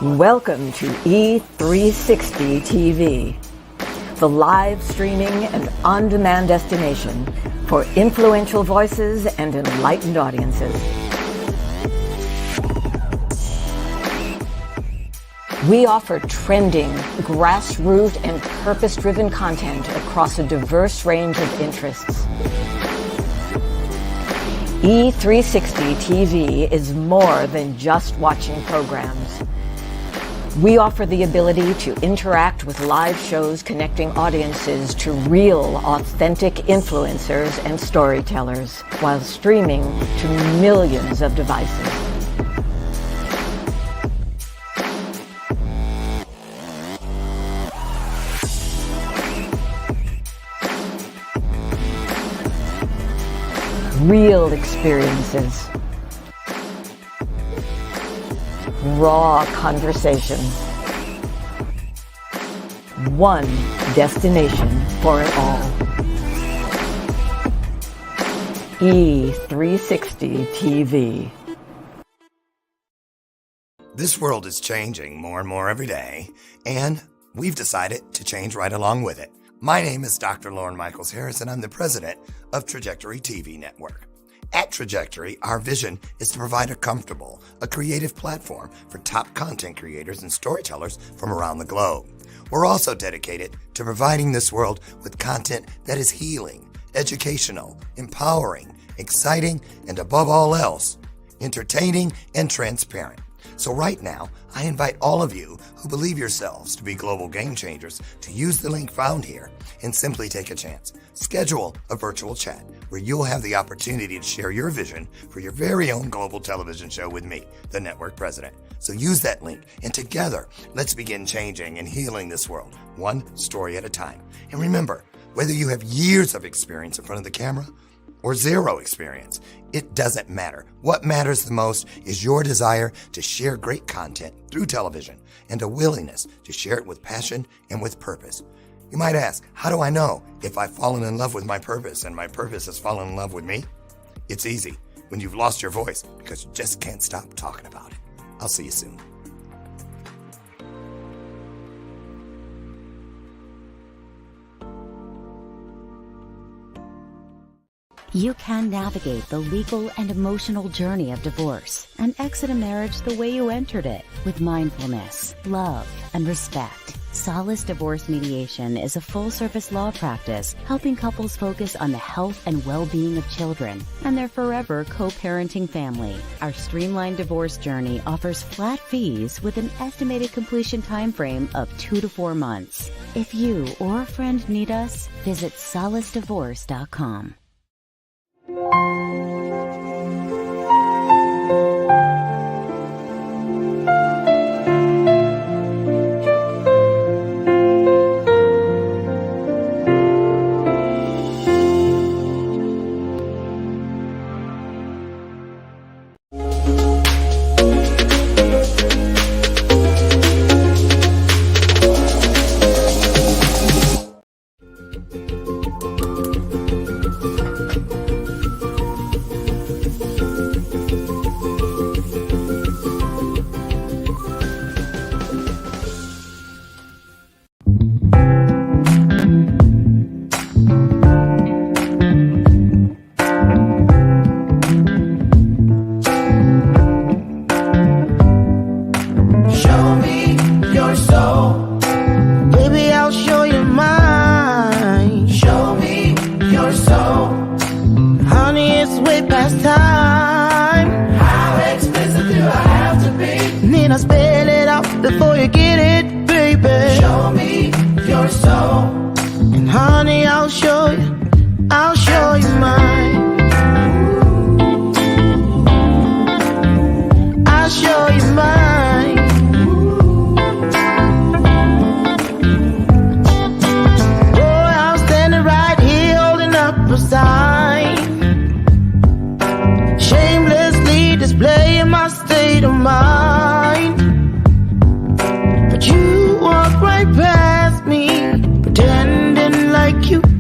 Welcome to E360 TV, the live streaming and on-demand destination for influential voices and enlightened audiences. We offer trending, grassroots, and purpose-driven content across a diverse range of interests. E360 TV is more than just watching programs. We offer the ability to interact with live shows connecting audiences to real, authentic influencers and storytellers while streaming to millions of devices. Real experiences. Raw conversation. One destination for it all. E360 TV. This world is changing more and more every day, and we've decided to change right along with it. My name is Dr. Lauren Michaels Harris, and I'm the president of Trajectory TV Network. At Trajectory, our vision is to provide a creative platform for top content creators and storytellers from around the globe. We're also dedicated to providing this world with content that is healing, educational, empowering, exciting, and above all else, entertaining and transparent. So right now, I invite all of you who believe yourselves to be global game changers to use the link found here and simply take a chance. Schedule a virtual chat where you'll have the opportunity to share your vision for your very own global television show with me, the network president. So use that link, and together, let's begin changing and healing this world, one story at a time. And remember, whether you have years of experience in front of the camera or zero experience, it doesn't matter. What matters the most is your desire to share great content through television and a willingness to share it with passion and with purpose. You might ask, how do I know if I've fallen in love with my purpose and my purpose has fallen in love with me? It's easy when you've lost your voice because you just can't stop talking about it. I'll see you soon. You can navigate the legal and emotional journey of divorce and exit a marriage the way you entered it, with mindfulness, love, and respect. Solace Divorce Mediation is a full-service law practice helping couples focus on the health and well-being of children and their forever co-parenting family. Our streamlined divorce journey offers flat fees with an estimated completion time frame of 2 to 4 months. If you or a friend need us, visit solacedivorce.com.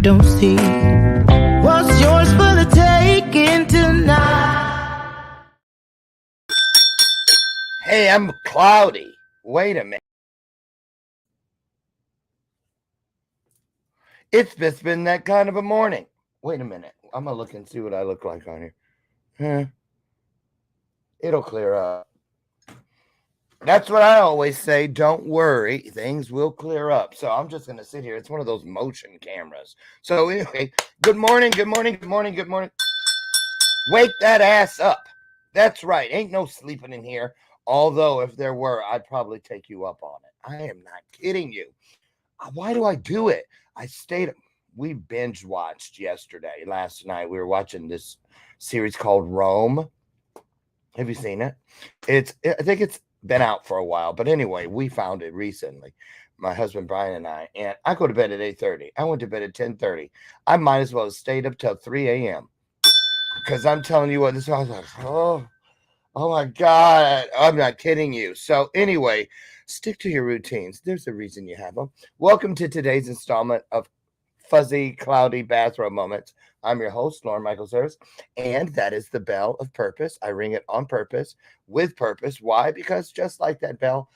Don't see what's yours for the taking tonight. Hey, I'm Cloudy. Wait a minute. It's just been that kind of a morning. Wait a minute. I'm going to look and see what I look like on here. It'll clear up. That's what I always say. Don't worry. Things will clear up. So I'm just going to sit here. It's one of those motion cameras. So anyway, good morning, good morning, good morning, good morning. Wake that ass up. That's right. Ain't no sleeping in here. Although if there were, I'd probably take you up on it. I am not kidding you. Why do I do it? We binge watched last night. We were watching this series called Rome. Have you seen it? I think it's been out for a while, but anyway, we found it recently, my husband Brian and I go to bed at 8:30. I went to bed at 10:30. I might as well have stayed up till 3 a.m. because I'm telling you what, I was like, oh my God, I'm not kidding you. So anyway, stick to your routines. There's a reason you have them. Welcome to today's installment of Fuzzy, Cloudy Bathrobe Moments. I'm your host, Lauren Michaels Harris, and that is the bell of purpose. I ring it on purpose, with purpose. Why? Because just like that bell,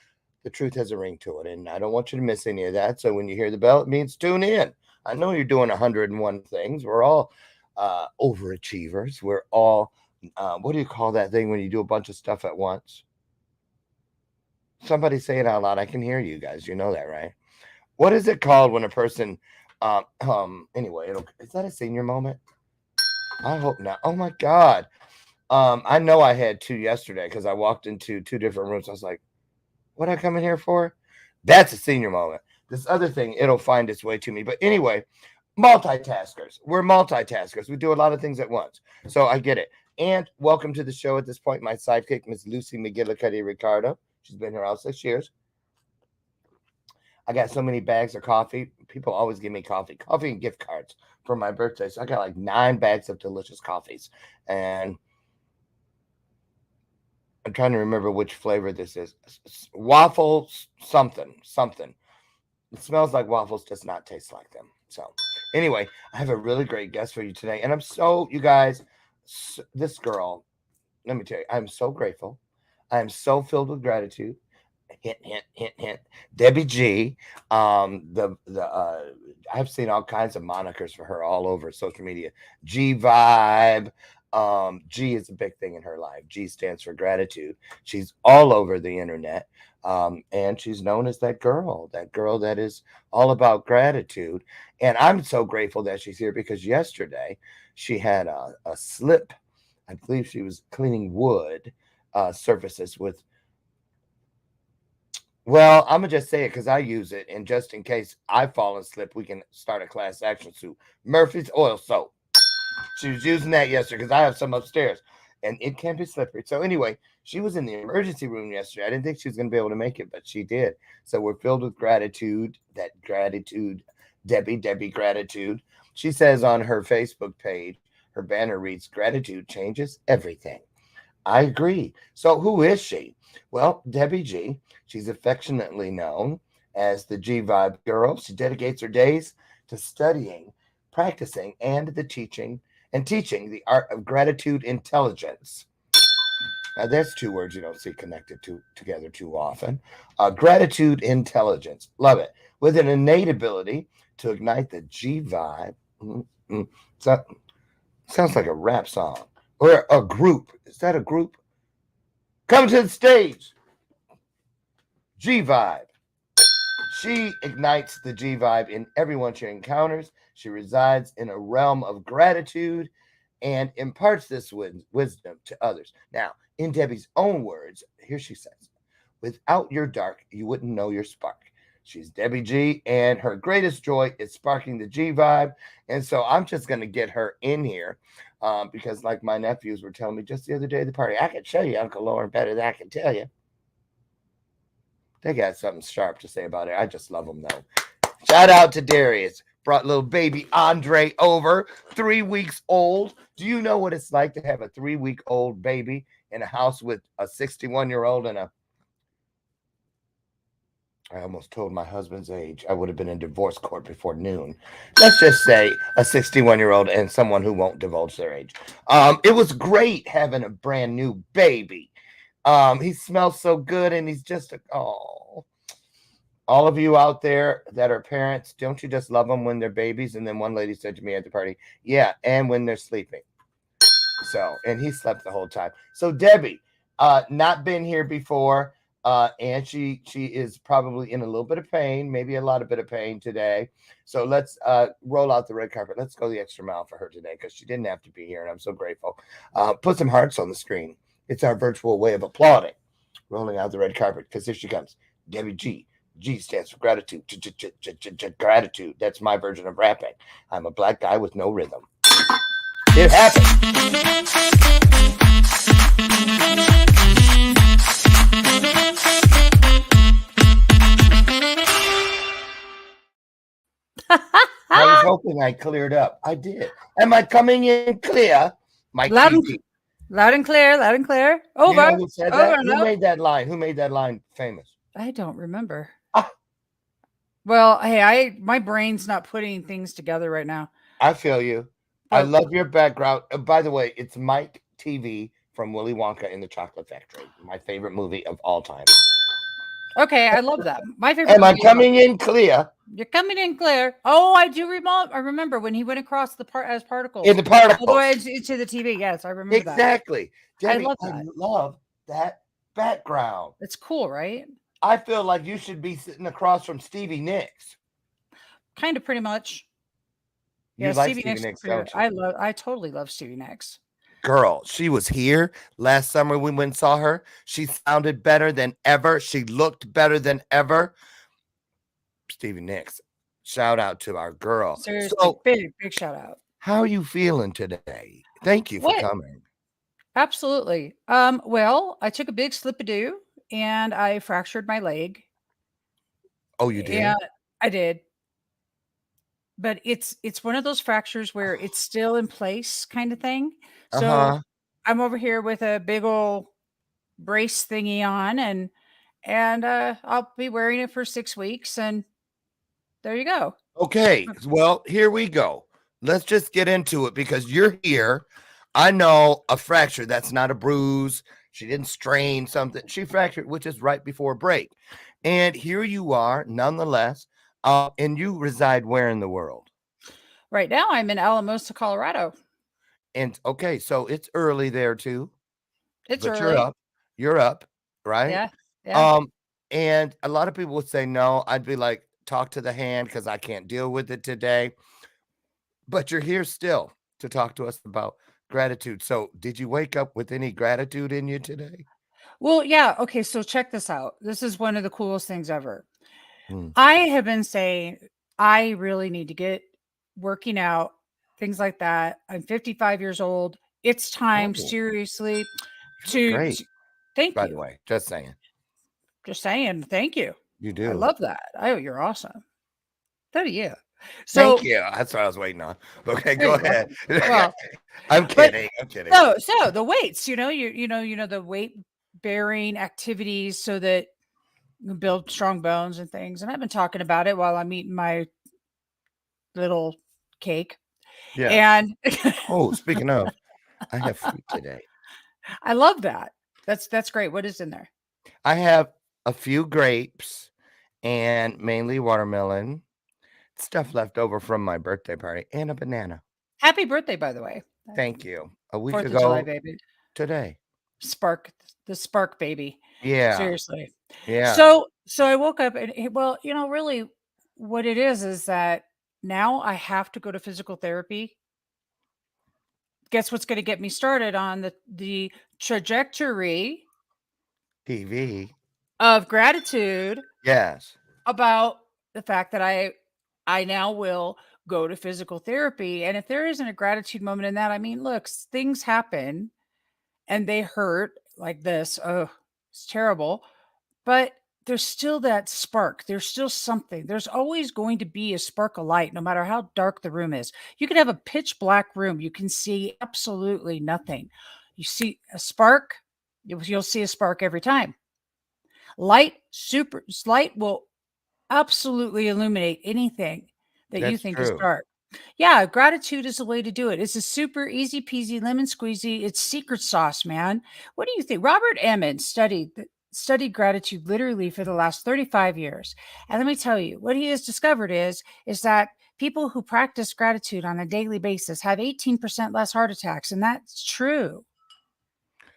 the truth has a ring to it, and I don't want you to miss any of that. So when you hear the bell, it means tune in. I know you're doing 101 things. We're all overachievers. We're all, what do you call that thing when you do a bunch of stuff at once? Somebody say it out loud. I can hear you guys. You know that, right? What is it called when a person... anyway, is that a senior moment? I hope not. Oh my God. I know I had 2 yesterday because I walked into 2 different rooms. I was like, what I come in here for? That's a senior moment. This other thing, it'll find its way to me. But anyway, multitaskers. We're multitaskers. We do a lot of things at once. So I get it. And welcome to the show at this point, my sidekick, Miss Lucy McGillicuddy Ricardo. She's been here all 6 years. I got so many bags of coffee. People always give me coffee and gift cards for my birthday. So I got like 9 bags of delicious coffees. And I'm trying to remember which flavor this is. Waffles, something. It smells like waffles, does not taste like them. So anyway, I have a really great guest for you today. And you guys, this girl, let me tell you, I'm so grateful. I am so filled with gratitude. Hint, hint, hint, hint. Debbie G. I've seen all kinds of monikers for her all over social media. G Vibe. G is a big thing in her life. G stands for gratitude. She's all over the internet. And she's known as that girl that is all about gratitude. And I'm so grateful that she's here because yesterday she had a slip. I believe she was cleaning wood surfaces with. Well, I'm going to just say it because I use it. And just in case I fall and slip, we can start a class action suit. Murphy's Oil Soap. She was using that yesterday because I have some upstairs. And it can be slippery. So anyway, she was in the emergency room yesterday. I didn't think she was going to be able to make it, but she did. So we're filled with gratitude. That gratitude, Debbie gratitude. She says on her Facebook page, her banner reads, "Gratitude changes everything." I agree. So who is she? Well, Debbie G. She's affectionately known as the G Vibe Girl. She dedicates her days to studying, practicing, and teaching the art of gratitude intelligence. Now, there's 2 words you don't see connected together too often. Gratitude intelligence. Love it. With an innate ability to ignite the G Vibe. So, sounds like a rap song. Or a group. Is that a group? Come to the stage. G Vibe. She ignites the G Vibe in everyone she encounters. She resides in a realm of gratitude and imparts this wisdom to others. Now, in Debbie's own words, here she says, "Without your dark, you wouldn't know your spark." She's Debbie G, and her greatest joy is sparking the G Vibe. And so I'm just going to get her in here because like my nephews were telling me just the other day at the party, I can show you Uncle Lauren better than I can tell you. They got something sharp to say about it. I just love them, though. Shout out to Darius. Brought little baby Andre over, 3 weeks old. Do you know what it's like to have a 3-week-old baby in a house with a 61-year-old and I almost told my husband's age. I would have been in divorce court before noon. Let's just say a 61-year-old and someone who won't divulge their age. It was great having a brand new baby. He smells so good and he's just All of you out there that are parents, don't you just love them when they're babies? And then one lady said to me at the party, yeah, and when they're sleeping. So, and he slept the whole time. So Debbie, not been here before, and she is probably in a little bit of pain, maybe a lot of bit of pain today. So let's roll out the red carpet. Let's go the extra mile for her today because she didn't have to be here, and I'm so grateful. Put some hearts on the screen. It's our virtual way of applauding, rolling out the red carpet because here she comes, Debbie G. G stands for gratitude. Gratitude. That's my version of rapping. I'm a black guy with no rhythm. It happened. I was hoping I cleared up. I did. Am I coming in clear? Mike Loud and, TV. loud and clear, loud and clear. Over. You know who said that? Over, Who made that line? Who made that line famous? I don't remember. Ah. Well, hey, my brain's not putting things together right now. I feel you. I love your background. By the way, it's Mike TV from Willy Wonka in the Chocolate Factory. My favorite movie of all time. Okay, I love that. My favorite. Am I coming in clear? You're coming in clear. Oh, I do remember. I remember when he went across the part as particles. In the particles. All the way into the TV. Yes, I remember that. Exactly. Debbie, I love that. I love that background. It's cool, right? I feel like you should be sitting across from Stevie Nicks. Kind of, pretty much. You like Stevie Nicks, don't you? I totally love Stevie Nicks. Girl, she was here last summer. We went and saw her. She sounded better than ever. She looked better than ever. Stevie Nicks, shout out to our girl. Seriously, so, big shout out. How are you feeling today? Thank you for coming. Absolutely. Well, I took a big slip-a-do and I fractured my leg. Oh, you did? Yeah, I did. But it's one of those fractures where it's still in place kind of thing. So I'm over here with a big old brace thingy on and I'll be wearing it for 6 weeks and there you go. Okay. Well, here we go. Let's just get into it because you're here. I know a fracture. That's not a bruise. She didn't strain something. She fractured, which is right before break. And here you are, nonetheless. And you reside where in the world? Right now, I'm in Alamosa, Colorado. And okay, so it's early there too. It's but early. You're up, right? Yeah. Yeah. And a lot of people would say no. I'd be like, talk to the hand because I can't deal with it today. But you're here still to talk to us about gratitude. So did you wake up with any gratitude in you today? Well, yeah. Okay, so check this out. This is one of the coolest things ever. I have been saying I really need to get working out, things like that. I'm 55 years old. It's time, seriously, to great. Thank By you. the way, just saying. Just saying, thank you. You do. I love that. Oh, you're awesome. So do you. So thank you. That's what I was waiting on. Okay, go ahead. Well, I'm kidding. I'm kidding. So the weights, you know, the weight bearing activities so that you build strong bones and things. And I've been talking about it while I'm eating my little cake. Yeah. And oh, speaking of, I have fruit today. I love that. That's great. What is in there? I have a few grapes and mainly watermelon, stuff left over from my birthday party, and a banana. Happy birthday, by the way. Thank you. A week 4th ago of July, baby. Today. The spark baby. Yeah. Seriously. Yeah. So I woke up and well, really what it is that now I have to go to physical therapy. Guess what's going to get me started on the trajectory TV of gratitude. Yes. About the fact that I now will go to physical therapy. And if there isn't a gratitude moment in that, I mean, look, things happen and they hurt like this. Oh, it's terrible. But there's still that spark. There's still something. There's always going to be a spark of light, no matter how dark the room is. You can have a pitch black room. You can see absolutely nothing. You see a spark, you'll see a spark every time. Light will absolutely illuminate anything that you think is dark. Yeah, gratitude is a way to do it. It's a super easy peasy lemon squeezy. It's secret sauce, man. What do you think? Robert Emmons studied studied gratitude literally for the last 35 years. And let me tell you, what he has discovered is that people who practice gratitude on a daily basis have 18% less heart attacks. And that's true.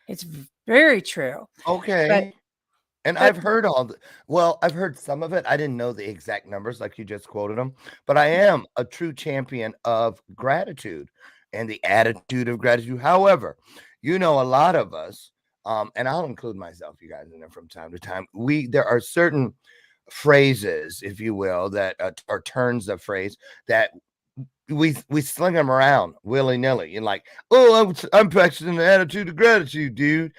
It's very true. But, Okay. And but I've heard I've heard some of it. I didn't know the exact numbers like you just quoted them, but I am a true champion of gratitude and the attitude of gratitude. However, a lot of us, and I'll include myself, you guys, in there from time to time. There are certain phrases, if you will, that are turns of phrase that we sling them around willy-nilly. You're like, oh, I'm practicing the attitude of gratitude, dude.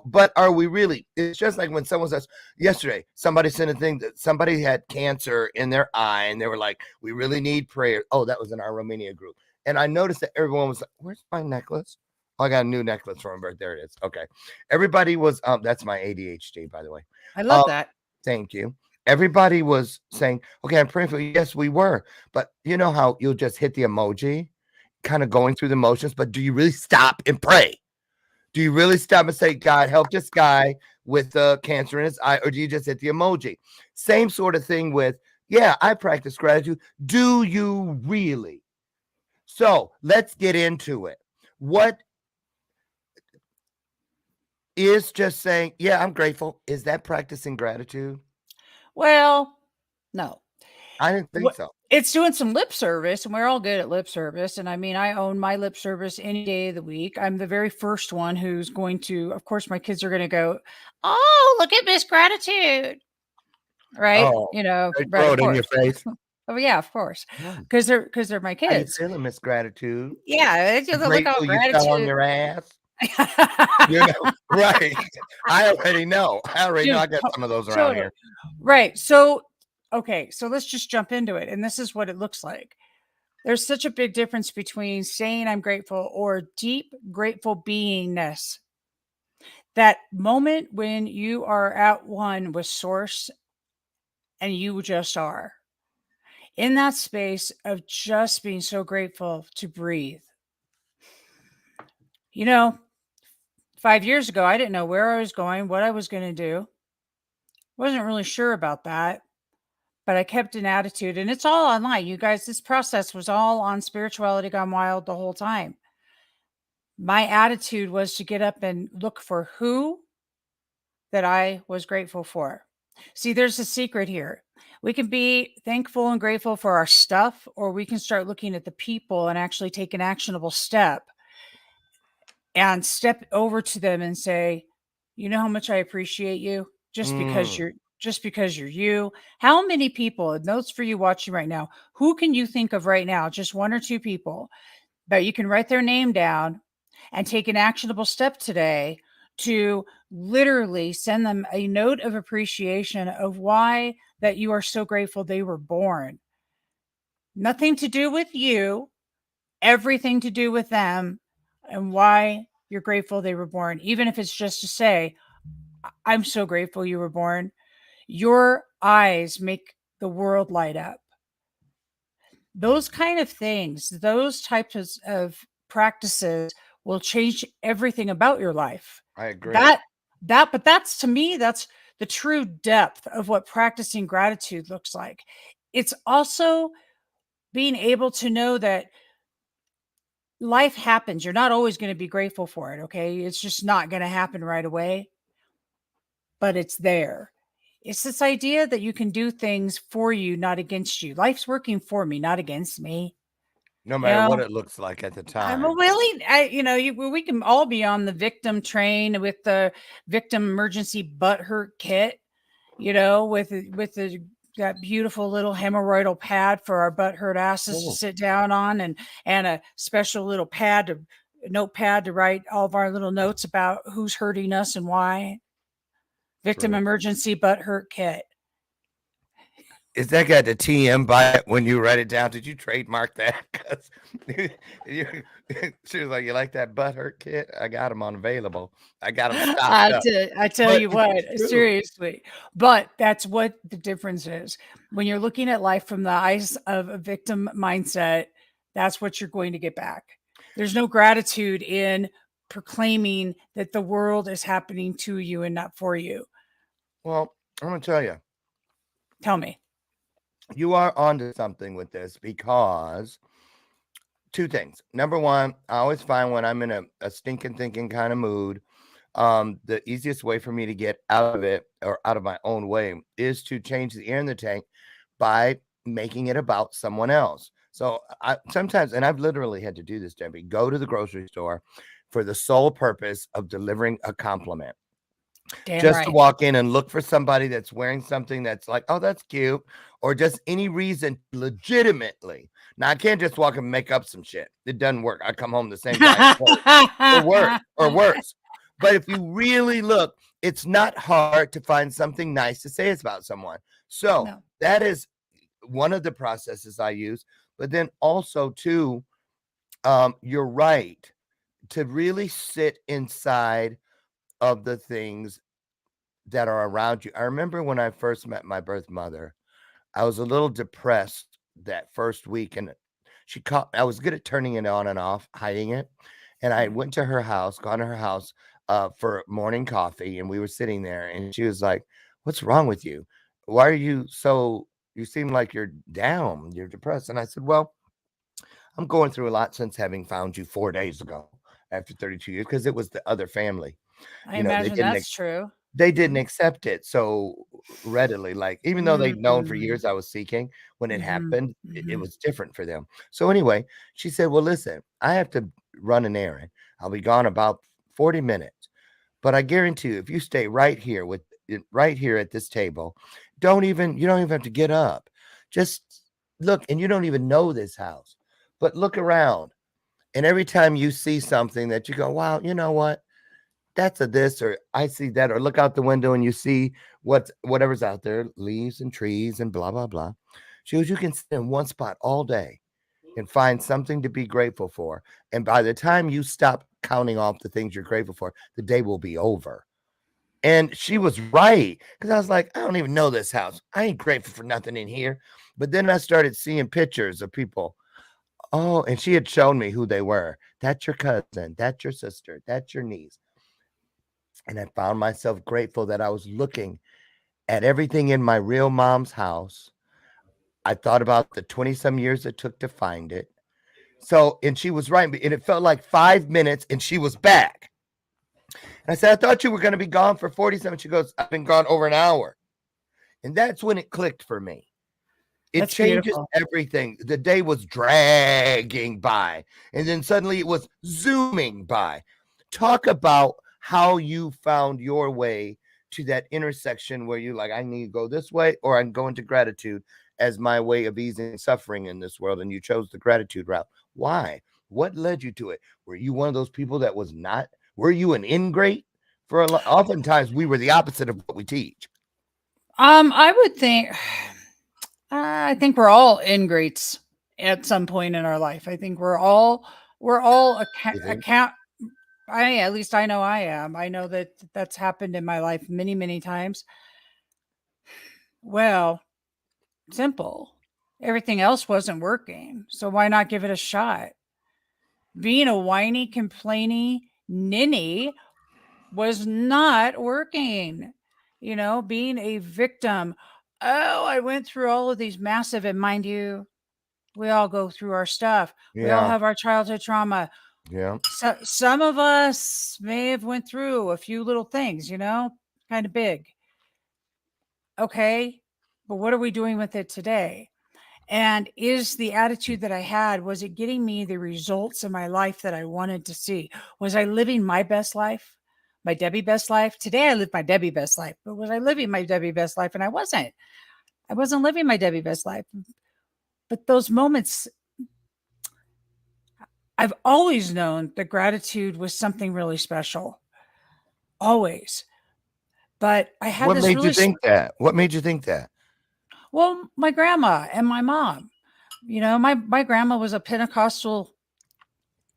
But are we really? It's just like when someone says, yesterday somebody sent a thing that somebody had cancer in their eye and they were like, we really need prayer. Oh, that was in our Romania group. And I noticed that everyone was like, where's my necklace? Oh, I got a new necklace for him, but there it is. Okay. Everybody was that's my ADHD, by the way. I love that. Thank you. Everybody was saying, okay, I'm praying for you. Yes, we were. But you know how you'll just hit the emoji, kind of going through the motions, but do you really stop and pray? Do you really stop and say, God, help this guy with cancer in his eye? Or do you just hit the emoji? Same sort of thing with, yeah, I practice gratitude. Do you really? So let's get into it. What is just saying, yeah, I'm grateful? Is that practicing gratitude? Well, no. I didn't think so. It's doing some lip service, and we're all good at lip service. And I mean, I own my lip service any day of the week. I'm the very first one who's going to, of course, my kids are going to go, oh, look at Miss Gratitude. Right. Oh, They they right, throw of it in your course. face. Oh, yeah, of course. Yeah. Because they're my How you kids. feeling, Miss Gratitude? Yeah. It's just look how Grateful you fell on gratitude. your ass? Right. I already know. I Dude, got some of those around totally. here. Right. So, okay. So let's just jump into it. And this is what it looks like. There's such a big difference between saying I'm grateful or deep grateful beingness. That moment when you are at one with source and you just are in that space of just being so grateful to breathe. 5 years ago, I didn't know where I was going, what I was going to do. Wasn't really sure about that, but I kept an attitude, and it's all online. You guys, this process was all on Spirituality Gone Wild the whole time. My attitude was to get up and look for who that I was grateful for. See, there's a secret here. We can be thankful and grateful for our stuff, or we can start looking at the people and actually take an actionable step and step over to them and say, you know how much I appreciate you just because you're you. How many people, and notes for you watching right now, who can you think of right now? Just one or two people that you can write their name down and take an actionable step today to literally send them a note of appreciation of why that you are so grateful they were born. Nothing to do with you, everything to do with them and why you're grateful they were born. Even if it's just to say, I'm so grateful you were born. Your eyes make the world light up. Those kind of things, those types of practices will change everything about your life. I agree. But that's, to me, that's the true depth of what practicing gratitude looks like. It's also being able to know that life happens. You're not always going to be grateful for it. Okay. It's just not going to happen right away, but it's there. It's this idea that you can do things for you, not against you. Life's working for me, not against me. No matter what it looks like at the I'm time. we can all be on the victim train with the victim emergency butt hurt kit, with that beautiful little hemorrhoidal pad for our butt hurt asses to sit down on, and a special little notepad to write all of our little notes about who's hurting us and why. Victim emergency butt hurt kit. Is that got the TM by it when you write it down? Did you trademark that? Because she was like, "You like that butt hurt kit? I got them on available. I got them stocked up." I tell you what, seriously. But that's what the difference is. When you're looking at life from the eyes of a victim mindset, that's what you're going to get back. There's no gratitude in proclaiming that the world is happening to you and not for you. Well, I'm going to tell you, Tell me. you are onto something with this because two things. Number one, I always find when I'm in a stinking thinking kind of mood, the easiest way for me to get out of it or out of my own way is to change the air in the tank by making it about someone else. So I sometimes, and I've literally had to do this, Debbie, go to the grocery store for the sole purpose of delivering a compliment. Damn Just to right. walk in and look for somebody that's wearing something that's like, oh, that's cute, or just any reason legitimately. Now, I can't just walk and make up some shit. It doesn't work. I come home the same guy or worse. But if you really look, it's not hard to find something nice to say about someone. So No. that is one of the processes I use. But then also, too, you're right, to really sit inside of the things that are around you. I remember when I first met my birth mother, I was a little depressed that first week, and I was good at turning it on and off, hiding it. And I went to her house, gone to her house for morning coffee, and we were sitting there, and she was like, "What's wrong with you? Why are you so? You seem like you're down, you're depressed." And I said, "Well, I'm going through a lot since having found you 4 days ago after 32 years, because it was the other family. I You know, imagine that's true. they didn't Mhm. accept it so readily, like, even though they'd known for Mhm. years I was seeking, when it Mhm. happened, it Mhm. was different for them. So anyway, she said, "Well, listen, I have to run an errand. I'll be gone about 40 minutes. But I guarantee you, if you stay right here at this table, you don't even have to get up. Just look, and you don't even know this house. But look around. And every time you see something that you go, wow, you know what? That's a this, or I see that, or look out the window and you see whatever's out there, leaves and trees and blah blah blah." She goes, "You can sit in one spot all day and find something to be grateful for, and by the time you stop counting off the things you're grateful for, the day will be over." And she was right, because I was like, I don't even know this house. I ain't grateful for nothing in here. But then I started seeing pictures of people. Oh, and she had shown me who they were. That's your cousin. That's your sister. That's your niece. And I found myself grateful that I was looking at everything in my real mom's house. I thought about the 20 some years it took to find it. So, and she was right. And it felt like 5 minutes and she was back. And I said, "I thought you were going to be gone for 47." She goes, "I've been gone over an hour." And that's when it clicked for me. It That's changes beautiful. everything. The day was dragging by, and then suddenly it was zooming by. Talk about how you found your way to that intersection where you like, I need to go this way, or I'm going to gratitude as my way of easing suffering in this world. And you chose the gratitude route. Why? What led you to it? Were you one of those people that was not? Were you an ingrate? Oftentimes we were the opposite of what we teach. I would think I think we're all ingrates at some point in our life. I think we're all You think? account at least I know I am. I know that that's happened in my life many, many times. Well, simple. Everything else wasn't working. So why not give it a shot? Being a whiny, complainy ninny was not working. Being a victim. Oh, I went through all of these massive, and mind you, we all go through our stuff. We all Yeah. have our childhood trauma. Yeah. So some of us may have went through a few little things, kind of big. Okay. But what are we doing with it today? And is the attitude that I had, was it getting me the results in my life that I wanted to see? Was I living my best life? My Debbie best life? Today I live my Debbie best life, but was I living my Debbie best life? And I wasn't. I wasn't living my Debbie best life. But those moments, I've always known that gratitude was something really special. Always. But I had What this made you really think that? What made you think that? well, my grandma and my mom. My grandma was a Pentecostal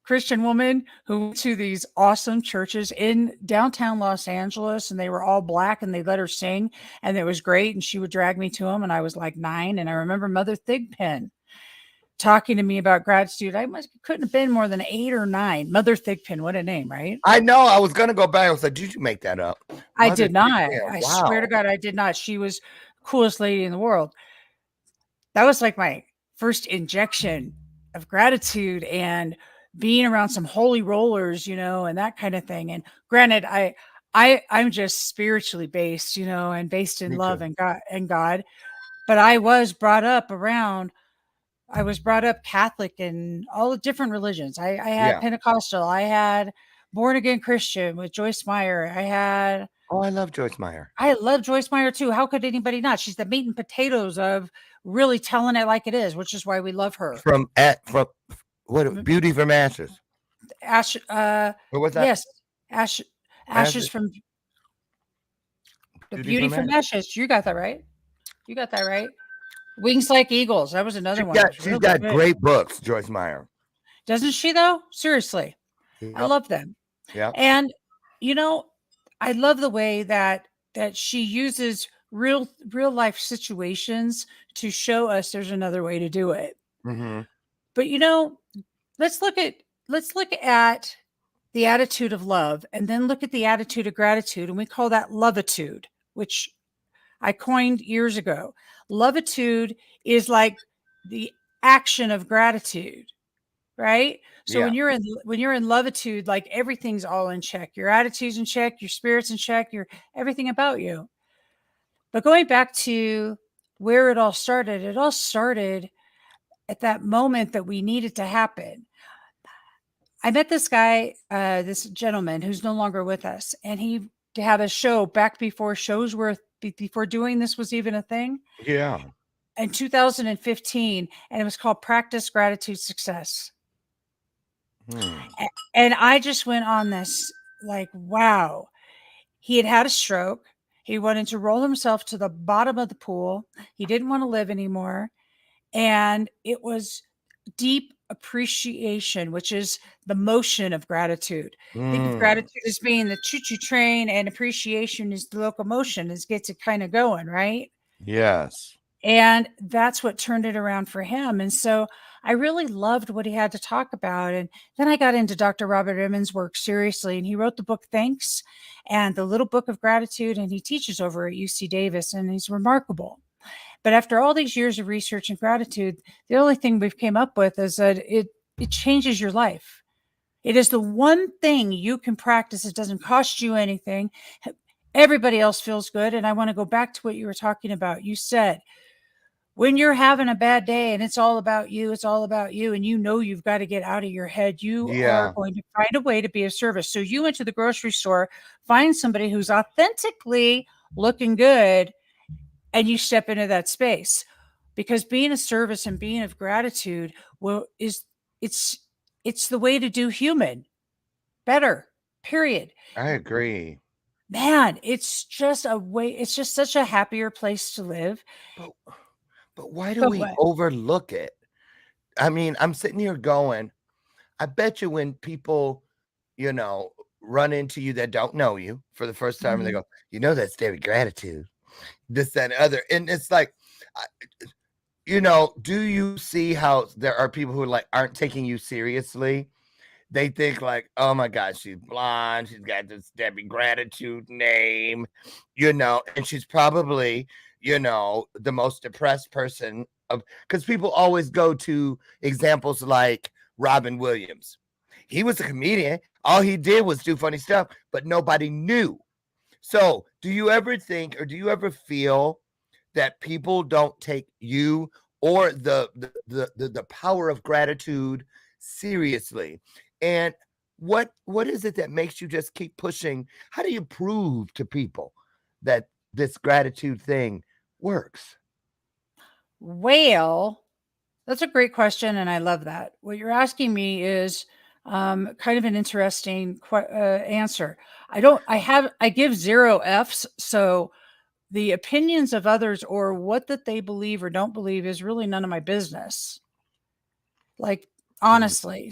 Christian woman who went to these awesome churches in downtown Los Angeles, and they were all black, and they let her sing, and it was great. And she would drag me to them, and I was like 9. And I remember Mother Thigpen. talking to me about gratitude. Couldn't have been more than 8 or 9. Mother Thigpen, what a name, right? I know. I was gonna go back. I was like, did you make that up? I Mother did not. Thigpen, I wow. swear to God, I did not. She was coolest lady in the world. That was like my first injection of gratitude and being around some holy rollers, and that kind of thing. And granted, I'm just spiritually based, and based in Me love too. and God. But I was brought up Catholic and all the different religions. I had Yeah. Pentecostal. I had born again Christian with Joyce Meyer. Oh, I love Joyce Meyer. I love Joyce Meyer too. How could anybody not? She's the meat and potatoes of really telling it like it is, which is why we love her. From what Beauty from Ashes. Ash, What was that? yes, ashes Ashes? from the Beauty beauty from from ashes. You got that right. You got that right. Wings Like Eagles. That was another one. That was She's really got good. great books, Joyce Meyer. Doesn't she though? Seriously, I Yep. love them. Yeah. And I love the way that she uses real life situations to show us there's another way to do it. Mm-hmm. But let's look at the attitude of love and then look at the attitude of gratitude, and we call that loveitude, which I coined years ago. Loveitude is like the action of gratitude, right? So Yeah. when you're in loveitude, like everything's all in check. Your attitude's in check, your spirit's in check, your everything about you. But going back to where it all started at that moment that we needed to happen. I met this guy, this gentleman who's no longer with us, and he had a show back before shows were before doing this was even a thing Yeah. in 2015, and it was called Practice Gratitude Success. And I just went on this like, wow. He had a stroke. He wanted to roll himself to the bottom of the pool. He didn't want to live anymore. And it was deep appreciation, which is the motion of gratitude. Think of gratitude as being the choo-choo train, and appreciation is the locomotion, is gets it kind of going, right? Yes. And that's what turned it around for him. And so I really loved what he had to talk about. And then I got into Dr. Robert Emmons' work seriously, and he wrote the book Thanks and the Little Book of Gratitude, and he teaches over at UC Davis, and he's remarkable. But after all these years of research and gratitude, the only thing we've came up with is that it changes your life. It is the one thing you can practice. It doesn't cost you anything. Everybody else feels good. And I want to go back to what you were talking about. You said, when you're having a bad day and it's all about you, and you've got to get out of your head, you are going to find a way to be of service. So you went to the grocery store, find somebody who's authentically looking good, and you step into that space, because being of service and being of gratitude it's the way to do human better, period. I agree. Man, it's just such a happier place to live. But why do we overlook it? I mean, I'm sitting here going, I bet you when people, run into you that don't know you for the first time, and they go, that's daily gratitude, this, that, and other. And it's like, do you see how there are people who aren't taking you seriously? They think like, oh my God, she's blonde. She's got this Debbie Gratitude name, and she's probably, the most depressed person because people always go to examples like Robin Williams. He was a comedian. All he did was do funny stuff, but nobody knew. So do you ever think, or do you ever feel that people don't take you or the power of gratitude seriously? And what is it that makes you just keep pushing? How do you prove to people that this gratitude thing works? Well, that's a great question, and I love that. What you're asking me is kind of an interesting answer. I give 0 Fs, so the opinions of others or what that they believe or don't believe is really none of my business. Like, honestly,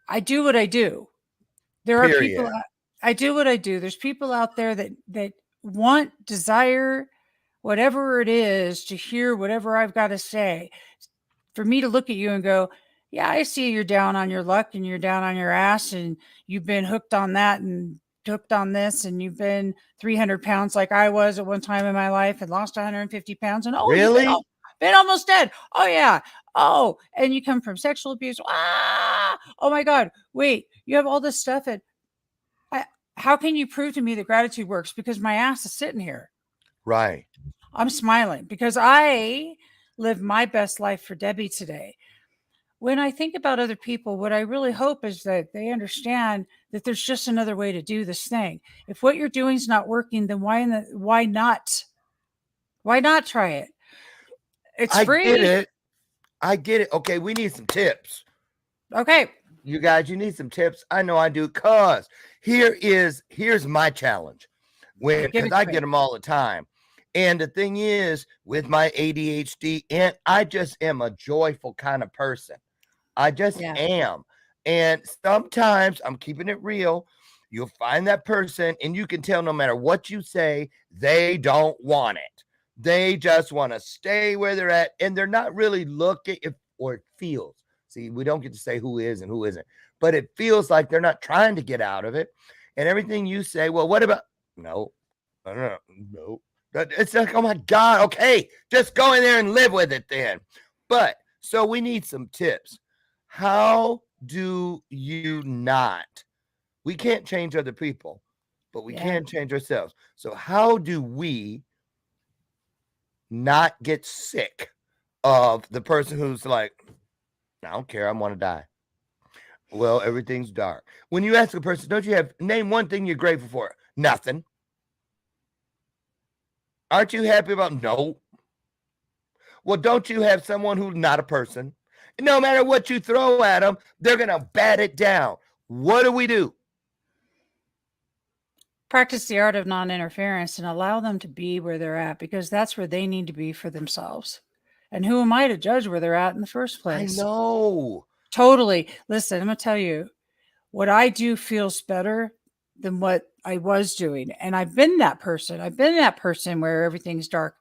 I do what I do. There are people. I do what I do. There's people out there that desire, whatever it is, to hear whatever I've got to say. for me to look at you and go, yeah, I see you're down on your luck and you're down on your ass and you've been hooked on that and hooked on this and you've been 300 pounds like I was at one time in my life and lost 150 pounds and you've Really? been almost dead. Oh yeah. Oh, and you come from sexual abuse. Ah, oh my God. Wait, you have all this stuff. And how can you prove to me that gratitude works? Because my ass is sitting here. Right. I'm smiling because I live my best life for Debbie today. When I think about other people, what I really hope is that they understand that there's just another way to do this thing. If what you're doing is not working, then why not? Why not try it? It's free. I get it. Okay, we need some tips. Okay. You guys, you need some tips. I know I do, cause here's my challenge. Because I get them all the time. And the thing is, with my ADHD, and I just am a joyful kind of person. I just am. And sometimes I'm keeping it real. You'll find that person and you can tell no matter what you say, they don't want it. They just want to stay where they're at. And they're not really looking, or it feels. See, we don't get to say who is and who isn't. But it feels like they're not trying to get out of it. And everything you say, well, what about? No. It's like, oh my God. Okay, just go in there and live with it then. But so we need some tips. How do you not? We can't change other people, but we can change ourselves. So how do we not get sick of the person who's like, I don't care, I want to die? Well, everything's dark. When you ask a person, don't you have, name one thing you're grateful for? Nothing. Aren't you happy about? No. Well, don't you have someone who's not a person? No matter what you throw at them, they're going to bat it down. What do? Practice the art of non-interference and allow them to be where they're at, because that's where they need to be for themselves. And who am I to judge where they're at in the first place? I know. Totally. Listen, I'm going to tell you, what I do feels better than what I was doing. And I've been that person. I've been that person where everything's dark.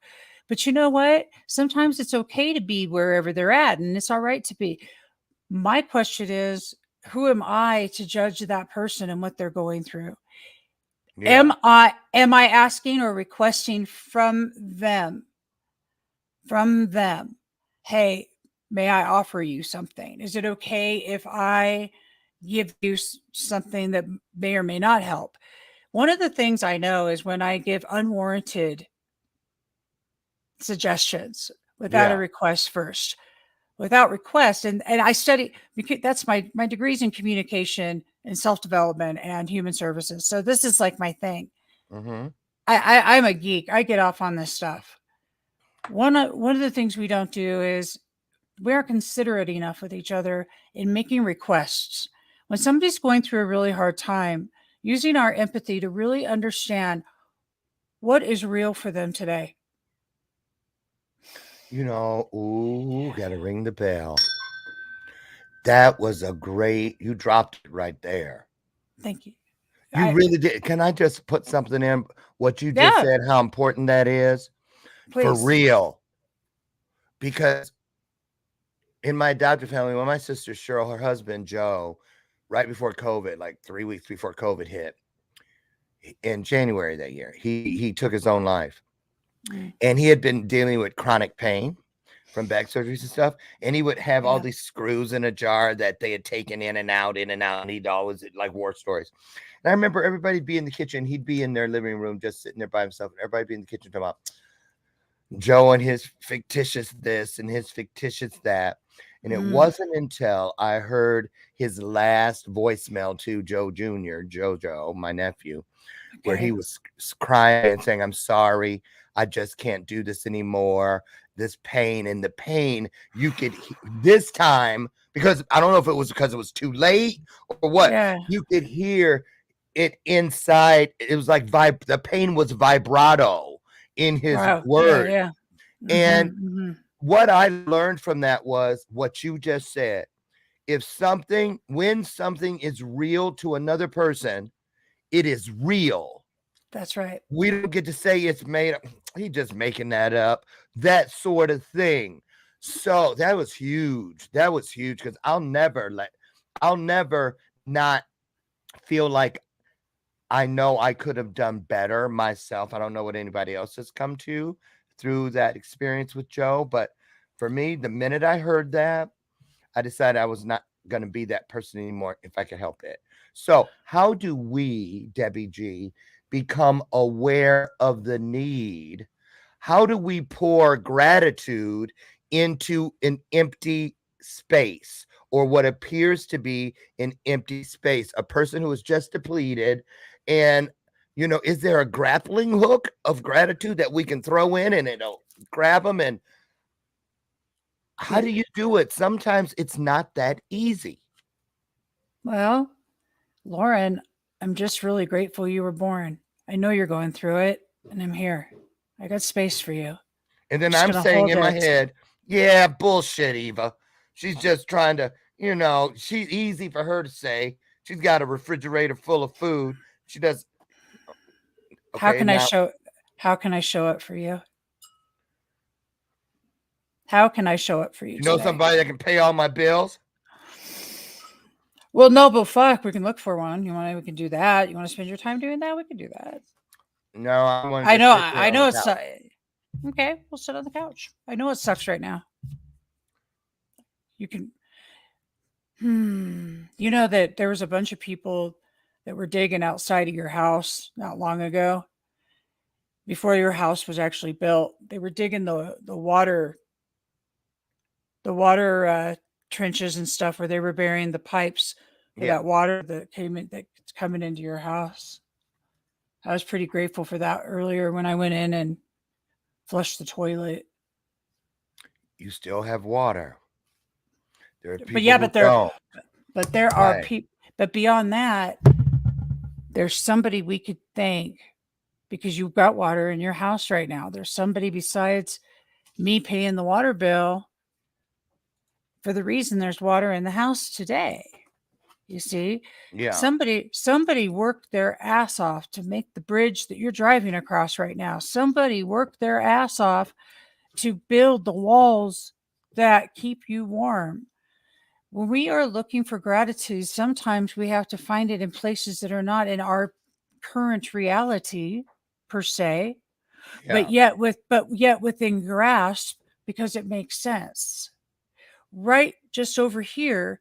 But you know what? Sometimes it's okay to be wherever they're at, and it's all right to be. My question is, who am I to judge that person and what they're going through? Yeah. Am I asking or requesting from them? Hey, may I offer you something? Is it okay if I give you something that may or may not help? One of the things I know is when I give unwarranted suggestions without a request first, without request. And I study, because that's my degrees in communication and self-development and human services. So this is like my thing. Mm-hmm. I'm a geek. I get off on this stuff. One of the things we don't do is we aren't considerate enough with each other in making requests. When somebody's going through a really hard time, using our empathy to really understand what is real for them today. You know, gotta ring the bell. That was a great, you dropped it right there. Thank you. You really did. Can I just put something in? What you just said, how important that is? Please. For real. Because in my adopted family, when my sister Cheryl, her husband Joe, right before COVID, like 3 weeks before COVID hit, in January that year, he took his own life. And he had been dealing with chronic pain from back surgeries and stuff. And he would have all these screws in a jar that they had taken in and out. And he'd always like war stories. And I remember everybody'd be in the kitchen. He'd be in their living room, just sitting there by himself. And everybody'd be in the kitchen talking about Joe and his fictitious this and his fictitious that. And it wasn't until I heard his last voicemail to Joe Jr., Jojo, my nephew, where he was crying and saying, I'm sorry. I just can't do this anymore. This pain, and the pain you could this time, because I don't know if it was because it was too late or what, you could hear it inside. It was like the pain was vibrato in his word. And what I learned from that was what you just said. When something is real to another person, it is real. That's right. We don't get to say it's made up. He's just making that up. That sort of thing. So that was huge. That was huge because I'll never not feel like I know I could have done better myself. I don't know what anybody else has come to through that experience with Joe, but for me, the minute I heard that, I decided I was not going to be that person anymore if I could help it. So, how do we, Debbie G, become aware of the need? How do we pour gratitude into an empty space or what appears to be an empty space? A person who is just depleted. And, is there a grappling hook of gratitude that we can throw in and it'll grab them? And how do you do it? Sometimes it's not that easy. Well, Lauren, I'm just really grateful you were born. I know you're going through it, and I'm here. I got space for you. And then Just I'm gonna saying hold in my it. head, yeah, bullshit, Eva. She's just trying to, she's easy for her to say. She's got a refrigerator full of food. She does. How Okay, can I show up for you? How can I show up for you you know today? somebody that can pay all my bills? Well, no, but fuck, we can look for one. We can do that. You want to spend your time doing that? We can do that. No, I want to I just know. sit there I on know the it's couch. okay. We'll sit on the couch. I know it sucks right now. You can. You know that there was a bunch of people that were digging outside of your house not long ago. Before your house was actually built, they were digging the water trenches and stuff where they were burying the pipes for Yeah. that water that's coming into your house. I was pretty grateful for that earlier when I went in and flushed the toilet. You still have water. There are people But yeah, who don't. but there are people. But beyond that, there's somebody we could thank because you've got water in your house right now. There's somebody besides me paying the water bill for the reason there's water in the house today. You see, Yeah. somebody worked their ass off to make the bridge that you're driving across right now. Somebody worked their ass off to build the walls that keep you warm. When we are looking for gratitude, sometimes we have to find it in places that are not in our current reality per se, but yet within grasp because it makes sense. Right just over here,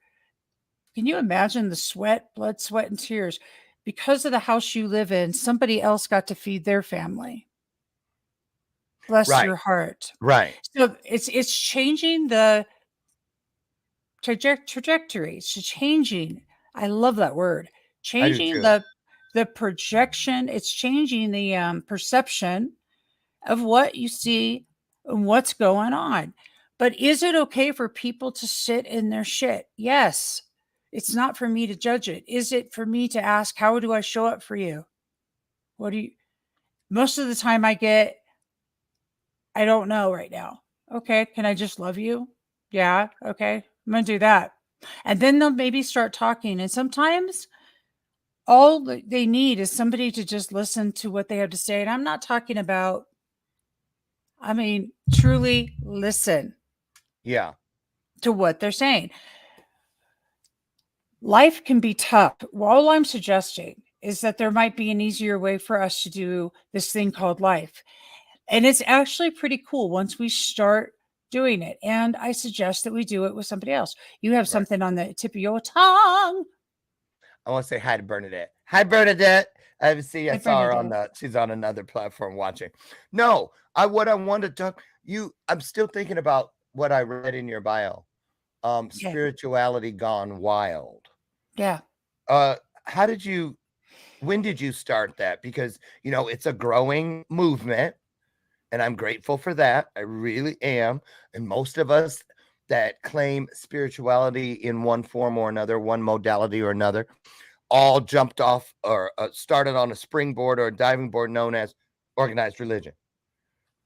can you imagine the blood, sweat, and tears? Because of the house you live in, somebody else got to feed their family. Bless Right. your heart. Right. So it's changing the trajectory. It's changing. I love that word. Changing the projection. It's changing the perception of what you see and what's going on. But is it okay for people to sit in their shit? Yes. It's not for me to judge it. Is it for me to ask, how do I show up for you? Most of the time I don't know right now. Okay. Can I just love you? Yeah. Okay. I'm going to do that. And then they'll maybe start talking. And sometimes all they need is somebody to just listen to what they have to say. And I'm not talking about, truly listen. Yeah. To what they're saying. Life can be tough. All I'm suggesting is that there might be an easier way for us to do this thing called life. And it's actually pretty cool once we start doing it. And I suggest that we do it with somebody else. You have something on the tip of your tongue. I want to say hi to Bernadette. Hi, Bernadette. I saw her she's on another platform watching. No, what I wanted to talk, I'm still thinking about what I read in your bio. Spirituality gone wild. Yeah. When did you start that? Because, it's a growing movement and I'm grateful for that. I really am. And most of us that claim spirituality in one form or another, one modality or another, all jumped off or started on a springboard or a diving board known as organized religion.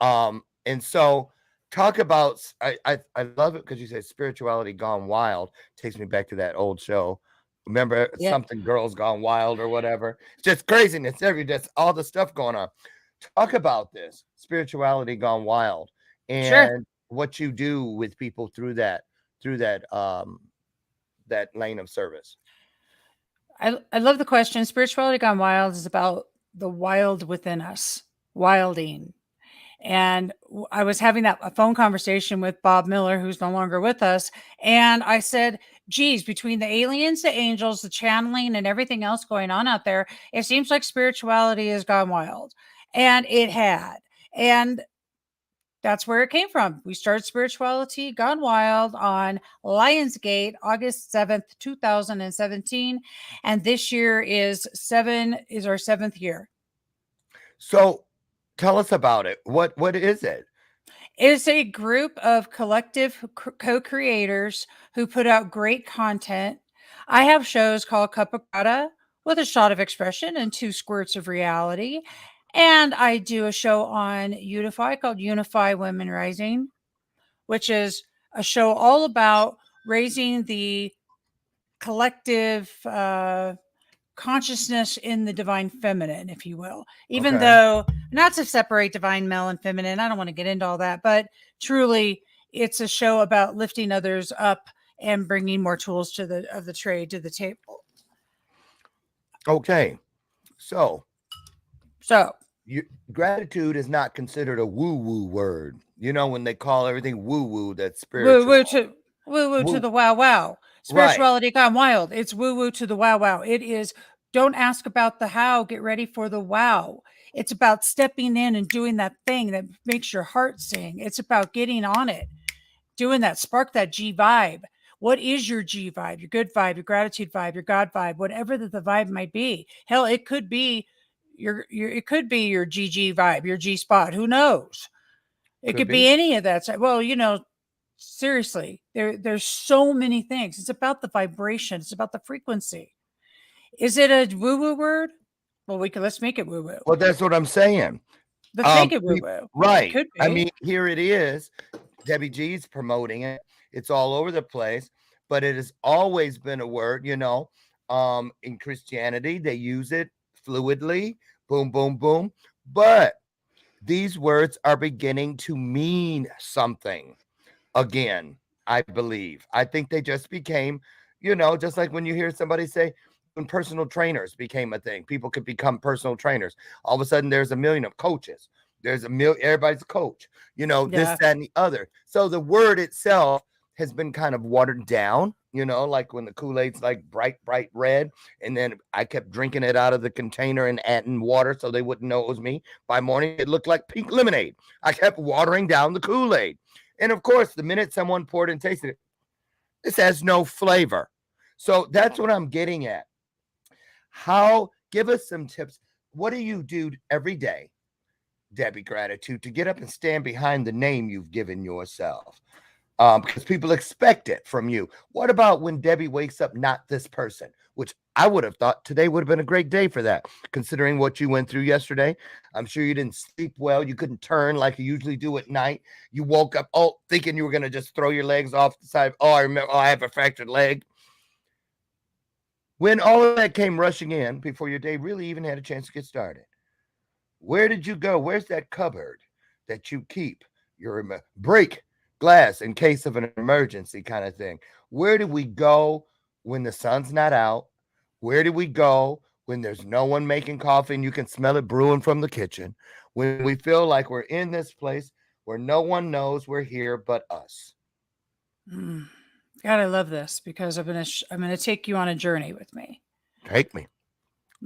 And so talk about, I love it because you said spirituality gone wild. Takes me back to that old show. Remember something girls gone wild or whatever. It's just craziness. That's all the stuff going on. Talk about this spirituality gone wild and what you do with people through that that lane of service. I love the question. Spirituality Gone Wild is about the wild within us, wilding. And I was having a phone conversation with Bob Miller, who's no longer with us. And I said, geez, between the aliens, the angels, the channeling, and everything else going on out there, it seems like spirituality has gone wild. And it had. And that's where it came from. We started Spirituality Gone Wild on Lionsgate, August 7th, 2017. And this year is our 7th year. So tell us about it. What is it? It is a group of collective co-creators who put out great content. I have shows called Cup of Grata with a shot of expression and 2 squirts of reality. And I do a show on Unify called Unify Women Rising, which is a show all about raising the collective consciousness in the divine feminine, if you will, even though not to separate divine male and feminine. I don't want to get into all that, but truly it's a show about lifting others up and bringing more tools to the trade to the table. Okay. So gratitude is not considered a woo-woo word. You know, when they call everything woo-woo, that's spiritual. Woo-woo to the wow. Spirituality Gone Wild. It's woo-woo to the wow. It is, don't ask about the how, get ready for the wow. It's about stepping in and doing that thing that makes your heart sing. It's about getting on it, doing that, spark that G vibe. What is your G vibe, your good vibe, your gratitude vibe, your God vibe, whatever the vibe might be? Hell, it could be it could be your GG vibe, your G spot. Who knows? It could be any of that. Well, you know, seriously, there's so many things. It's about the vibration. It's about the frequency. Is it a woo-woo word? Well, let's make it woo-woo. Well, that's what I'm saying. Let's make it woo-woo. Right. It could be. I mean, here it is. Debbie G's promoting it. It's all over the place, but it has always been a word, you know. In Christianity, they use it fluidly, boom, boom, boom. But these words are beginning to mean something again, I believe. I think they just became, you know, just like when you hear somebody say, when personal trainers became a thing, people could become personal trainers. All of a sudden, there's a million of coaches. There's a million, everybody's a coach, you know, this, that, and the other. So the word itself has been kind of watered down, you know, like when the Kool-Aid's like bright red. And then I kept drinking it out of the container and adding water so they wouldn't know it was me. By morning, it looked like pink lemonade. I kept watering down the Kool-Aid. And of course, the minute someone poured and tasted it, this has no flavor. So that's what I'm getting at. Give us some tips. What do you do every day, Debbie Gratitude, to get up and stand behind the name you've given yourself? Because people expect it from you. What about when Debbie wakes up not this person, which I would have thought today would have been a great day for that, considering what you went through yesterday. I'm sure you didn't sleep well. You couldn't turn like you usually do at night. You woke up thinking you were going to just throw your legs off the side. I remember, I have a fractured leg. When all of that came rushing in before your day really even had a chance to get started, where did you go? Where's that cupboard that you keep your break glass in case of an emergency kind of thing? Where do we go when the sun's not out? Where do we go when there's no one making coffee and you can smell it brewing from the kitchen? When we feel like we're in this place where no one knows we're here but us. God, I love this because I'm gonna take you on a journey with me. Take me.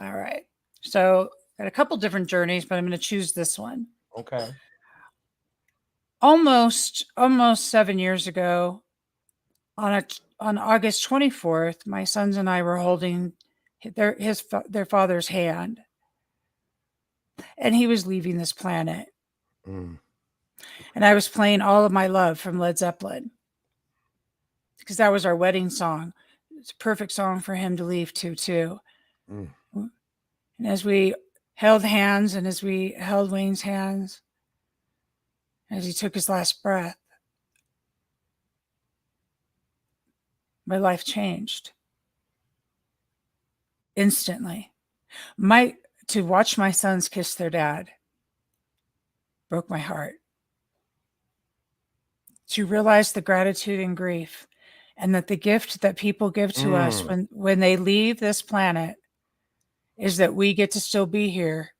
All right. So got a couple different journeys, but I'm going to choose this one. Okay. Almost 7 years ago, on August 24th, my sons and I were holding their father's hand, and he was leaving this planet. And I was playing All of My Love from Led Zeppelin because that was our wedding song. It's a perfect song for him to leave to too. And as we held hands and as we held Wayne's hands, as he took his last breath, my life changed instantly. To watch my sons kiss their dad broke my heart. to realize the gratitude and grief, and that the gift that people give to us when they leave this planet is that we get to still be here.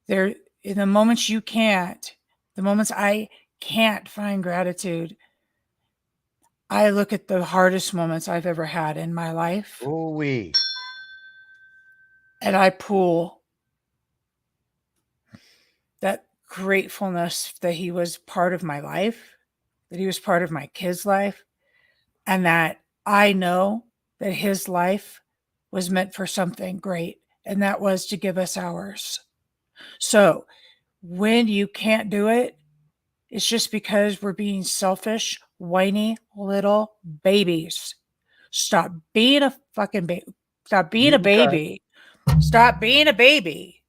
There, in the moments you can't, the moments I can't find gratitude, I look at the hardest moments I've ever had in my life. Ooh-wee. And I pull that gratefulness that he was part of my life, that he was part of my kids' life, and that I know that his life was meant for something great, and that was to give us ours. So when you can't do it, it's just because we're being selfish, whiny little babies. Stop being a fucking baby. Stop being a baby. Stop being a baby.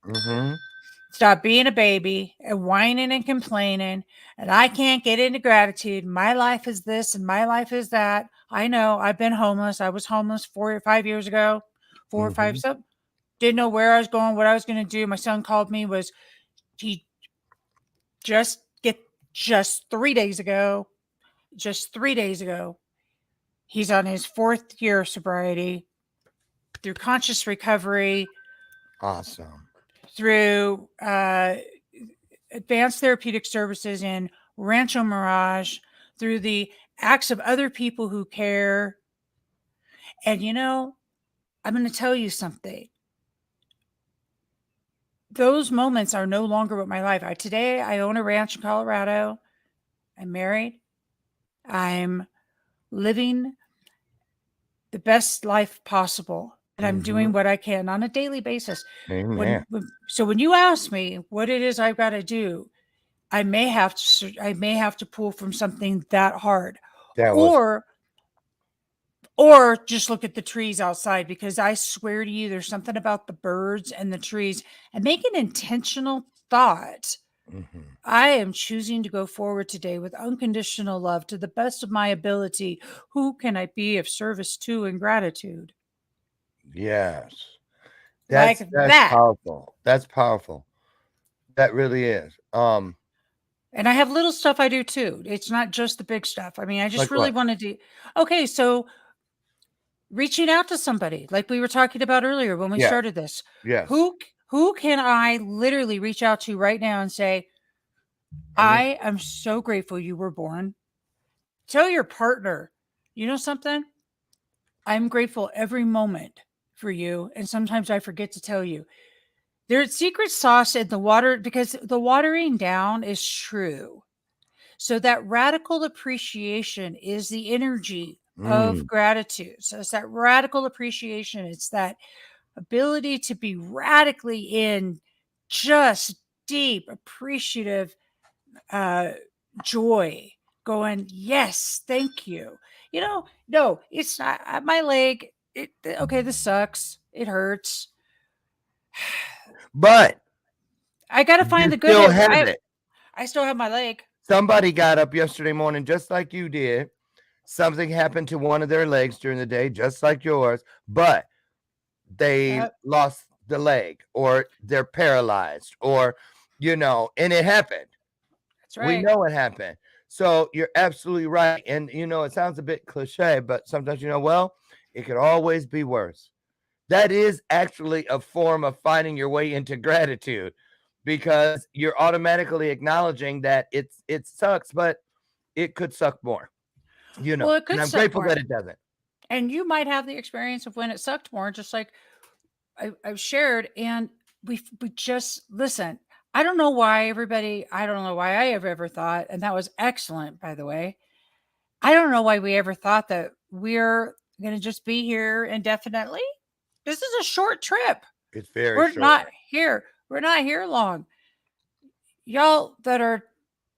Stop being a baby and whining and complaining. And I can't get into gratitude. My life is this and my life is that. I know I've been homeless. I was homeless 4 or 5 years ago. 4 or 5. So didn't know where I was going, what I was going to do. My son called me. He just 3 days ago. Just 3 days ago. He's on his 4th year of sobriety through conscious recovery. Awesome. Through advanced therapeutic services in Rancho Mirage, through the acts of other people who care. And I'm going to tell you something. Those moments are no longer what my life. Today, I own a ranch in Colorado. I'm married. I'm living the best life possible. And I'm doing what I can on a daily basis. Amen. So when you ask me what it is I've got to do, I may have to pull from something that hard, or just look at the trees outside, because I swear to you, there's something about the birds and the trees, and make an intentional thought. I am choosing to go forward today with unconditional love to the best of my ability. Who can I be of service to in gratitude? Yes. Like That's that. powerful. That's powerful. That really is. And I have little stuff I do too. It's not just the big stuff. I mean, I just Like really what? wanted to. Okay, so reaching out to somebody, like we were talking about earlier when we started this. Yes. Who can I literally reach out to right now and say, I am so grateful you were born. Tell your partner, you know something? I'm grateful every moment for you. And sometimes I forget to tell you. There's secret sauce in the water, because the watering down is true. So that radical appreciation is the energy of gratitude. So it's that radical appreciation. It's that ability to be radically in just deep, appreciative joy, going, yes, thank you. No, it's not my leg. Okay, this sucks. It hurts. But I got to find you the good. still have it. I still have my leg. Somebody got up yesterday morning just like you did. Something happened to one of their legs during the day, just like yours, but they lost the leg, or they're paralyzed, or, and it happened. That's right. We know it happened. So you're absolutely right. And, it sounds a bit cliche, but sometimes, well, it could always be worse. That is actually a form of finding your way into gratitude, because you're automatically acknowledging that it sucks, but it could suck more. Well, it could and I'm suck grateful more. that it doesn't. And you might have the experience of when it sucked more, just like I've shared. And we just listen. I don't know why I ever thought, and that was excellent, by the way. I don't know why we ever thought that we're going to just be here indefinitely. This is a short trip. It's very We're short. not here. We're not here long. Y'all there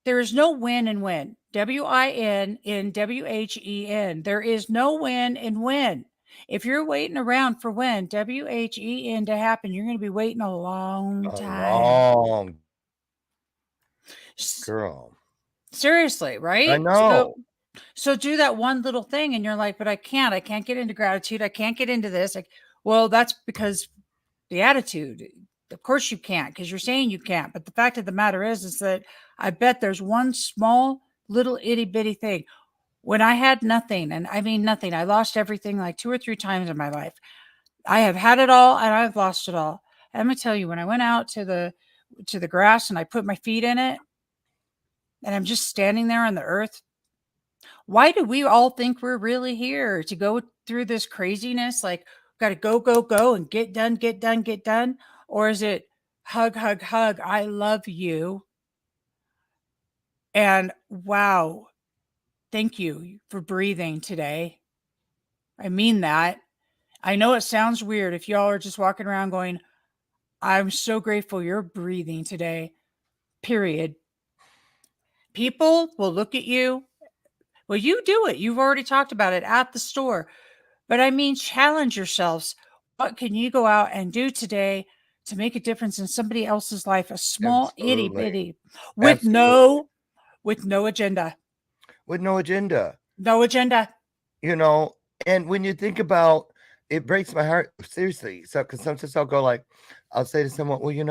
is no win and win. WIN in WHEN. There is no win and win. If you're waiting around for when WHEN to happen, you're going to be waiting a long time. Girl. Seriously, right? I know. So do that one little thing, and you're like, but I can't get into gratitude. I can't get into this. Well, that's because the attitude. Of course you can't, because you're saying you can't. But the fact of the matter is that I bet there's one small little itty bitty thing. When I had nothing, and I mean nothing, I lost everything like 2 or 3 times in my life. I have had it all and I've lost it all. And I'm gonna tell you, when I went out to the grass and I put my feet in it, and I'm just standing there on the earth, why do we all think we're really here to go through this craziness? Like, got to go, go, go and get done, get done, get done. Or is it hug, hug, hug? I love you. And wow, thank you for breathing today. I mean that. I know it sounds weird if y'all are just walking around going, I'm so grateful you're breathing today, period. People will look at you. Well, you do it. You've already talked about it at the store. But I mean, challenge yourselves. What can you go out and do today to make a difference in somebody else's life? A small itty Absolutely. bitty with Absolutely. no agenda. With no agenda. No agenda. You know, and when you think about it, breaks my heart, seriously. So, because sometimes I'll go like, I'll say to someone, well, you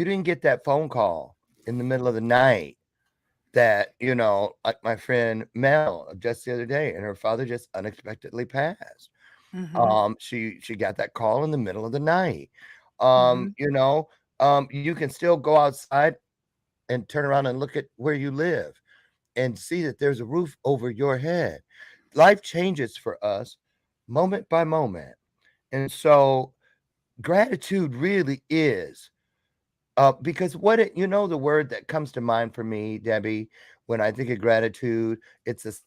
didn't get that phone call in the middle of the night that, like my friend Mel just the other day, and her father just unexpectedly passed. Mhm. She got that call in the middle of the night. Mhm. You can still go outside and turn around and look at where you live and see that there's a roof over your head. Life changes for us moment by moment. And so gratitude really is because the word that comes to mind for me, Debbie, when I think of gratitude, it's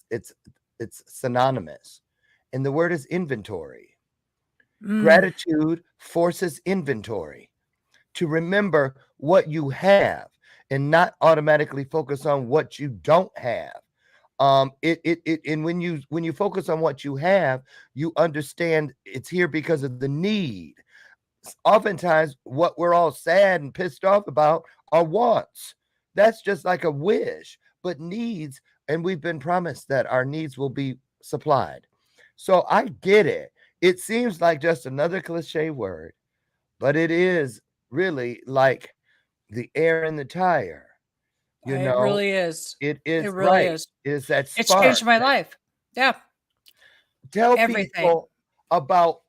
synonymous. And the word is inventory. Mm. Gratitude forces inventory to remember what you have and not automatically focus on what you don't have. And when you focus on what you have, you understand it's here because of the need. Oftentimes what we're all sad and pissed off about are wants. That's just like a wish, but needs, and we've been promised that our needs will be supplied. So I get it. It seems like just another cliche word, but it is really like the air in the tire. You It know, really is. it It is really right. is. It is that It's changed spark. my life. Yeah. Tell Everything. people about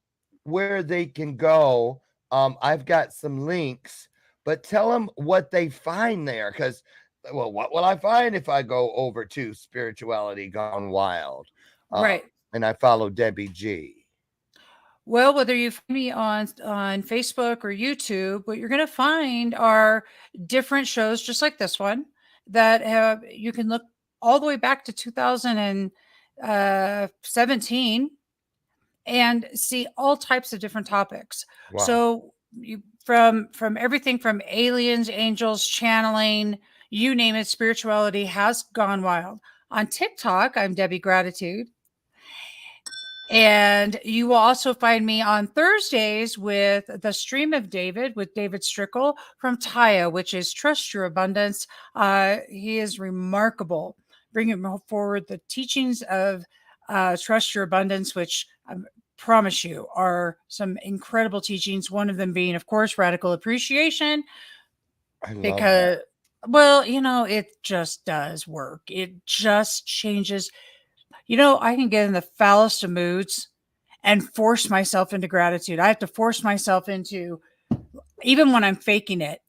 where they can go. I've got some links, but tell them what they find there. Because, well, what will I find if I go over to Spirituality Gone Wild? Right. And I follow Debbie G. Well, whether you find me on Facebook or YouTube, what you're going to find are different shows, just like this one, that have you can look all the way back to 2017 and see all types of different topics. Wow. So you from everything from aliens, angels, channeling, you name it, spirituality has gone wild. On TikTok, I'm Debbie Gratitude. And you will also find me on Thursdays with the Stream of David with David Strickle from Taya, which is Trust Your Abundance. He is remarkable, bringing forward the teachings of Trust Your Abundance, which I promise you are some incredible teachings. One of them being, of course, radical appreciation, I love that. because, well, it just does work. It just changes. I can get in the foulest of moods and force myself into gratitude. I have to force myself into, even when I'm faking it,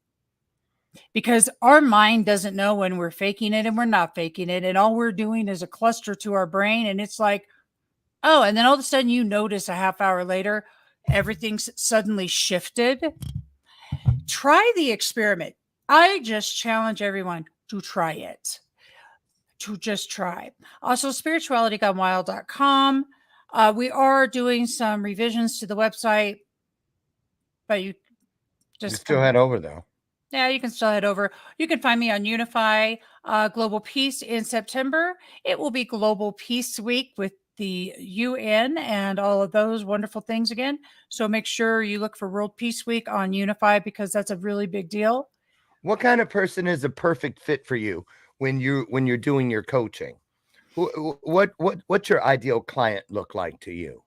because our mind doesn't know when we're faking it and we're not faking it. And all we're doing is a cluster to our brain. And it's like, oh, and then all of a sudden you notice a half hour later, everything's suddenly shifted. Try the experiment. I just challenge everyone to try it. To just try. Also, spiritualitygonewild.com. We are doing some revisions to the website, but you You just still head over though. yeah, you can still head over. You can find me on Unify Global Peace in September. It will be Global Peace Week with the UN and all of those wonderful things again. So make sure you look for World Peace Week on Unify because that's a really big deal. What kind of person is a perfect fit for you when you're doing your coaching? What's your ideal client look like to you?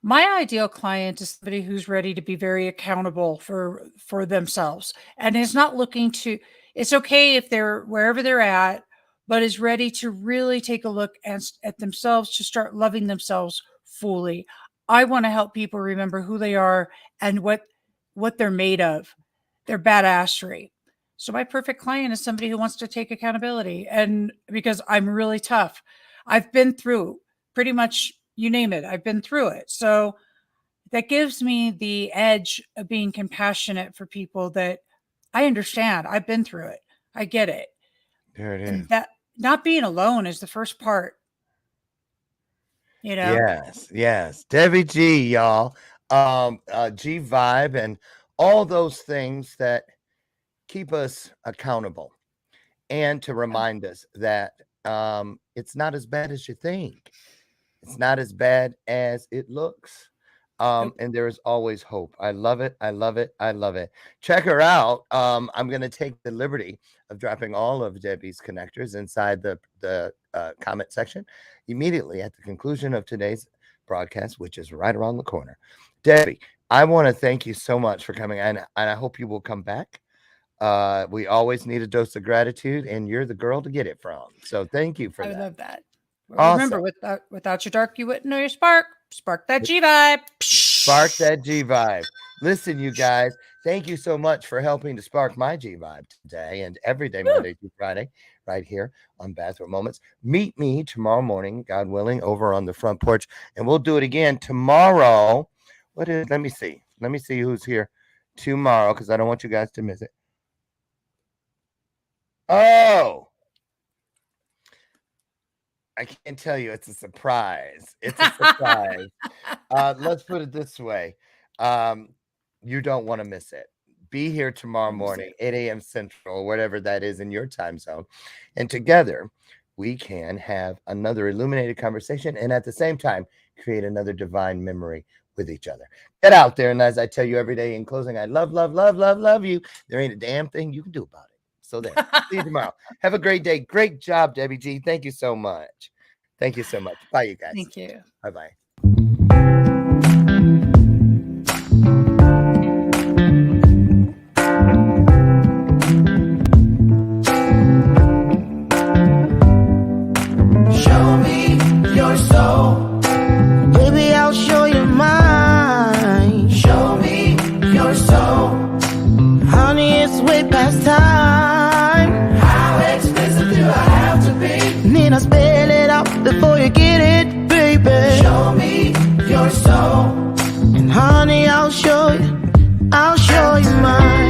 My ideal client is somebody who's ready to be very accountable for themselves and is not looking to. It's okay if they're wherever they're at, but is ready to really take a look at themselves, to start loving themselves fully. I want to help people remember who they are and what they're made of, their badassery. So my perfect client is somebody who wants to take accountability, and because I'm really tough, I've been through pretty much, you name it, I've been through it. So that gives me the edge of being compassionate for people, that I understand. I've been through it. I get it. There it is. And that not being alone is the first part. You know? Yes. Debbie G, y'all. G Vibe and all those things that keep us accountable, and to remind us that it's not as bad as you think. It's not as bad as it looks. And there is always hope. I love it. I love it. I love it. Check her out. I'm going to take the liberty of dropping all of Debbie's connectors inside the comment section immediately at the conclusion of today's broadcast, which is right around the corner. Debbie, I want to thank you so much for coming, and I hope you will come back. We always need a dose of gratitude, and you're the girl to get it from. So thank you for that. I love that. Awesome. Remember, without your dark, you wouldn't know your spark. Spark that G vibe. Spark that G vibe. Listen, you guys, thank you so much for helping to spark my G vibe today and every day, Monday through Friday, right here on Bathrobe Moments. Meet me tomorrow morning, God willing, over on the front porch, and we'll do it again tomorrow. Let me see who's here tomorrow, because I don't want you guys to miss it. Oh, I can't tell you. It's a surprise. It's a surprise. Let's put it this way. You don't want to miss it. Be here tomorrow morning, 8 a.m. Central, whatever that is in your time zone. And together, we can have another illuminated conversation, and at the same time, create another divine memory with each other. Get out there. And as I tell you every day in closing, I love you. There ain't a damn thing you can do about it. So there. See you tomorrow. Have a great day. Great job, Debbie G. Thank you so much. Thank you so much. Bye, you guys. Thank you. Bye-bye. Show me your soul. Baby, I'll show you mine. Show me your soul. Honey, it's way past time. How expensive do I have to be? Need I spell it out before you get it, baby? Show me your soul. And honey, I'll show you mine.